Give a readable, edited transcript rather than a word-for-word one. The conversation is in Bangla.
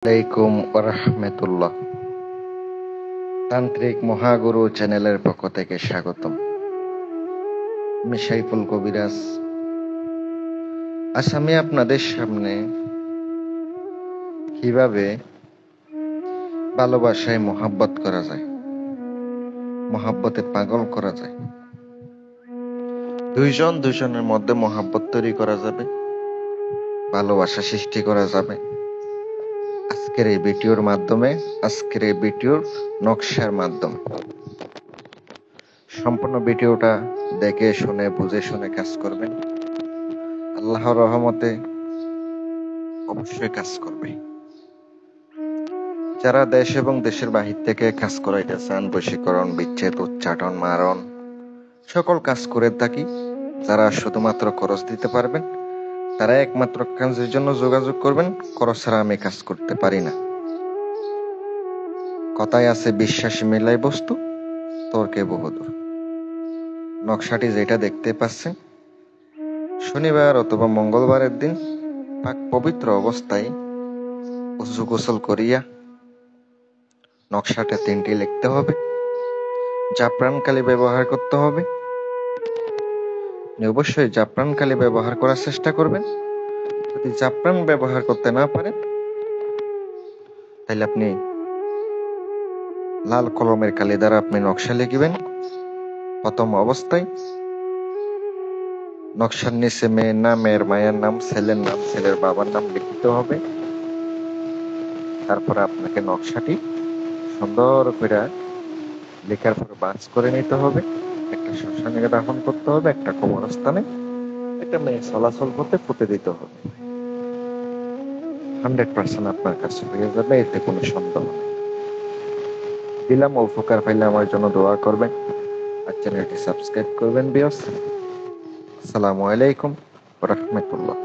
আলাইকুম ওরহমতুল্লাহ। তান্ত্রিক মহাগুরু চ্যানেলের পক্ষ থেকে স্বাগতম। আমি সাইফুল কবিরাজ। আজ আমি আপনাদের সামনে কিভাবে ভালোবাসায় মহাব্বত করা যায়, মহাব্বতে পাগল করা যায়, দুজনের মধ্যে মহাব্বত তৈরি করা যাবে, ভালোবাসা সৃষ্টি করা যাবে আজকের এই ভিডিওর মাধ্যমে, আজকের এই ভিডিওর নকশার মাধ্যমে। সম্পূর্ণ ভিডিওটা দেখে শুনে বুঝে শুনে কাজ করবেন। আল্লাহর রহমতে অবশ্যই কাজ করবে। যারা দেশ এবং দেশের বাহির থেকে কাজ করাইতে চান, বশীকরণ, বিচ্ছেদ, উচ্চাটন, মারণ সকল কাজ করে থাকি। যারা শুধুমাত্র খরচ দিতে পারবেন তারা একমাত্র কাজের জন্য যোগাযোগ করবেন। খরচ ছাড়া আমি কাজ করতে পারি না। কথায় আছে, বিশ্বাসী মেলাই বস্তু, তর্কে বহুদূর। নকশাটি যেটা দেখতে পাচ্ছেন, শনিবার অথবা মঙ্গলবারের দিন পাক পবিত্র অবস্থায় উযু গোসল করিয়া নকশাটা 3টি লিখতে হবে। জাফরান কালি ব্যবহার করতে হবে। আপনি অবশ্যই জাফরান কালি ব্যবহার করার চেষ্টা করবেন। যদি জাফরান ব্যবহার করতে না পারেন তাহলে আপনি লাল কলমের কালি দ্বারা আপনি নকশা লিখবেন। প্রথম অবস্থায় নকশার নিচে মেয়ের নাম, মেয়ের মায়ের নাম, ছেলের নাম, ছেলের বাবার নাম লিখতে হবে। তারপরে আপনাকে নকশাটি সুন্দর করে লেখার পর বাজ করে নিতে হবে। একটা শ্মশানে দাফন করতে হবে, একটা কবরস্থানে একটা মেয়ে চলাচল করতে পুঁতে দিতে হবে। 100% আপনার কাছে হয়ে যাবে, এতে কোনো সন্দেহ নেই। দিলাম, উপকার পাইলে আমার জন্য দোয়া করবেন আর চ্যানেলটি সাবস্ক্রাইব করবেন। বিয়স, আসসালামু আলাইকুম ওয়া রাহমাতুল্লাহ।